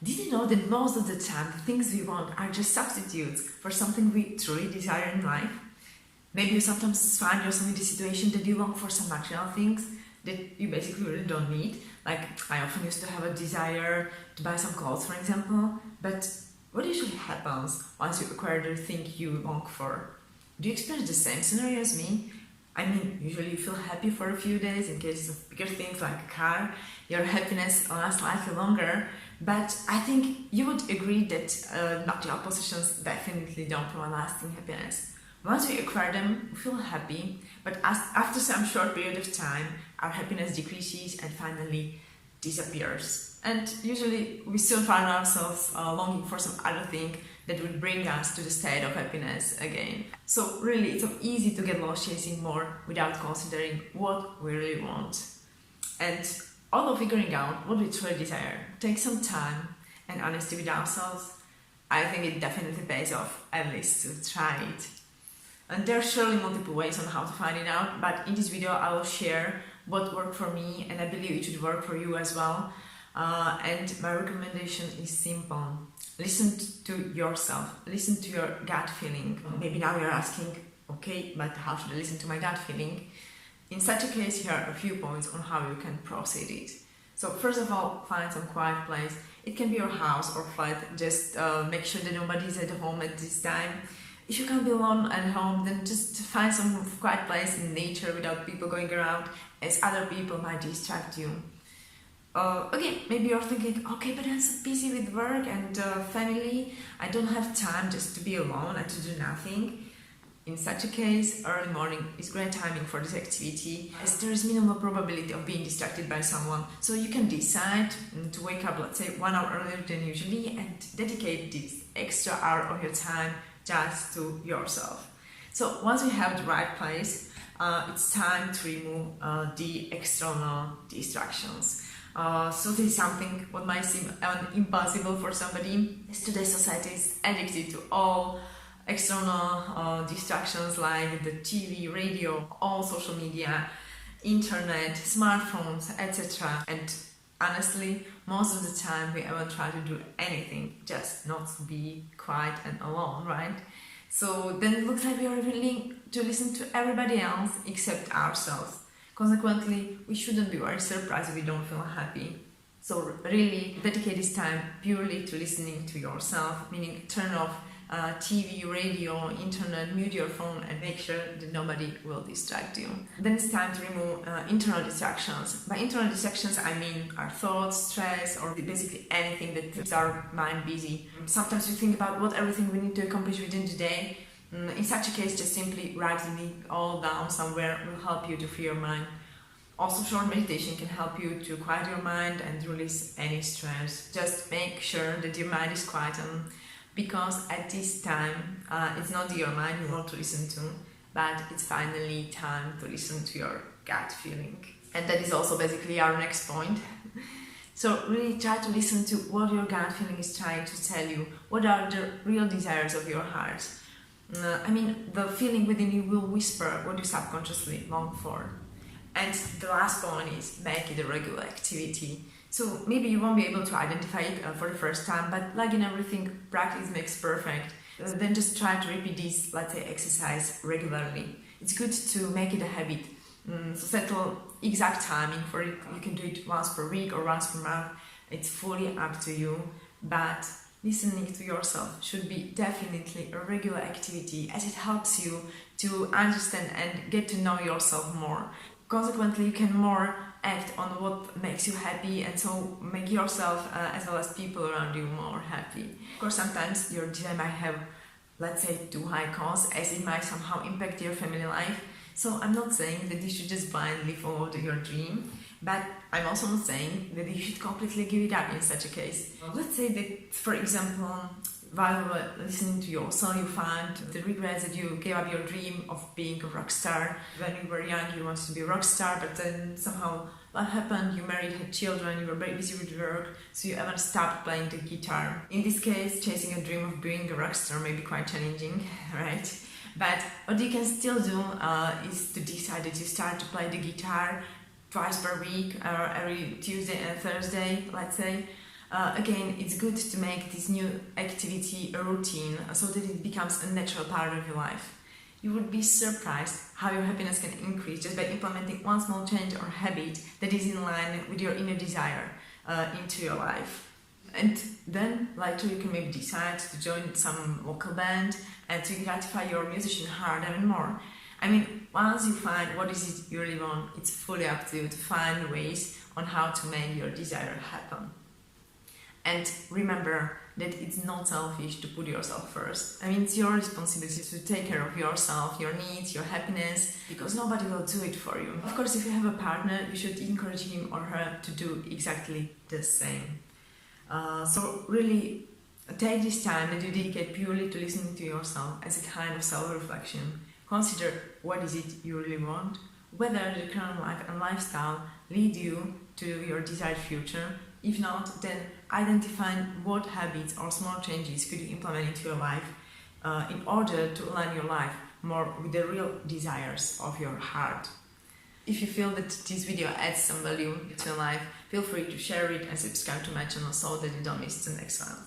Did you know that most of the time the things we want are just substitutes for something we truly desire in life? Maybe you sometimes find yourself in the situation that you long for some material things that you basically really don't need. Like, I often used to have a desire to buy some clothes, for example, but what usually happens once you acquire the thing you long for? Do you experience the same scenario as me? I mean, usually you feel happy for a few days in cases of bigger things like a car. Your happiness lasts slightly longer, but I think you would agree that material possessions definitely don't provide lasting happiness. Once we acquire them, we feel happy, but after some short period of time, our happiness decreases and finally disappears. And usually we still find ourselves longing for some other thing that will bring us to the state of happiness again. So really, it's so easy to get lost chasing more without considering what we really want. And although figuring out what we truly desire takes some time and honesty with ourselves, I think it definitely pays off, at least to try it. And there are surely multiple ways on how to find it out, but in this video I will share what worked for me, and I believe it should work for you as well. And my recommendation is simple. Listen to yourself, listen to your gut feeling. Maybe now you're asking, okay, but how should I listen to my gut feeling? In such a case, here are a few points on how you can proceed it. So first of all, find some quiet place. It can be your house or flat, just make sure that nobody is at home at this time. If you can't be alone at home, then just find some quiet place in nature without people going around, as other people might distract you. Again, maybe you're thinking, okay, but I'm so busy with work and family, I don't have time just to be alone and to do nothing. In such a case, early morning is great timing for this activity, as there is minimal probability of being distracted by someone. So you can decide to wake up, let's say, 1 hour earlier than usually and dedicate this extra hour of your time just to yourself. So once you have the right place, it's time to remove the external distractions. So this is something what might seem impossible for somebody, as today's society is addicted to all external distractions like the TV, radio, all social media, internet, smartphones, etc. And honestly, most of the time we ever try to do anything just not to be quiet and alone, right? So then it looks like we are willing to listen to everybody else except ourselves. Consequently, we shouldn't be very surprised if we don't feel happy. So really dedicate this time purely to listening to yourself, meaning turn off TV, radio, internet, mute your phone and make sure that nobody will distract you. Then it's time to remove internal distractions. By internal distractions, I mean our thoughts, stress, or basically anything that keeps our mind busy. Sometimes we think about what everything we need to accomplish within the day. In such a case, just simply writing it all down somewhere will help you to free your mind. Also, short meditation can help you to quiet your mind and release any stress. Just make sure that your mind is quiet, because at this time, it's not your mind you want to listen to, but it's finally time to listen to your gut feeling. And that is also basically our next point. So really try to listen to what your gut feeling is trying to tell you. What are the real desires of your heart? The feeling within you will whisper what you subconsciously long for. And the last point is make it a regular activity. So maybe you won't be able to identify it for the first time, but like in everything, practice makes perfect. Then just try to repeat this, let's say, exercise regularly. It's good to make it a habit. So settle exact timing for it. You can do it once per week or once per month. It's fully up to you, but listening to yourself should be definitely a regular activity, as it helps you to understand and get to know yourself more. Consequently, you can more act on what makes you happy, and so make yourself as well as people around you more happy. Of course, sometimes your desire might have, let's say, too high cost, as it might somehow impact your family life. So I'm not saying that you should just blindly follow your dream, but I'm also not saying that you should completely give it up in such a case. Let's say that, for example, while you were listening to your song, you found the regrets that you gave up your dream of being a rock star. When you were young, you wanted to be a rock star, but then somehow what happened? You married, had children, you were very busy with work, so you even stopped playing the guitar. In this case, chasing a dream of being a rock star may be quite challenging, right? But what you can still do is to decide that you start to play the guitar twice per week, or every Tuesday and Thursday, let's say. Again, it's good to make this new activity a routine so that it becomes a natural part of your life. You would be surprised how your happiness can increase just by implementing one small change or habit that is in line with your inner desire into your life. And then later you can maybe decide to join some local band and to gratify your musician heart even more. I mean, once you find what is it you really want, it's fully up to you to find ways on how to make your desire happen. And remember that it's not selfish to put yourself first. I mean, it's your responsibility to take care of yourself, your needs, your happiness, because nobody will do it for you. Of course, if you have a partner, you should encourage him or her to do exactly the same. So really take this time that you dedicate purely to listening to yourself as a kind of self-reflection. Consider what is it you really want, whether the current life and lifestyle lead you to your desired future. If not, then identify what habits or small changes could you implement into your life in order to align your life more with the real desires of your heart. If you feel that this video adds some value to your life, feel free to share it and subscribe to my channel so that you don't miss the next one.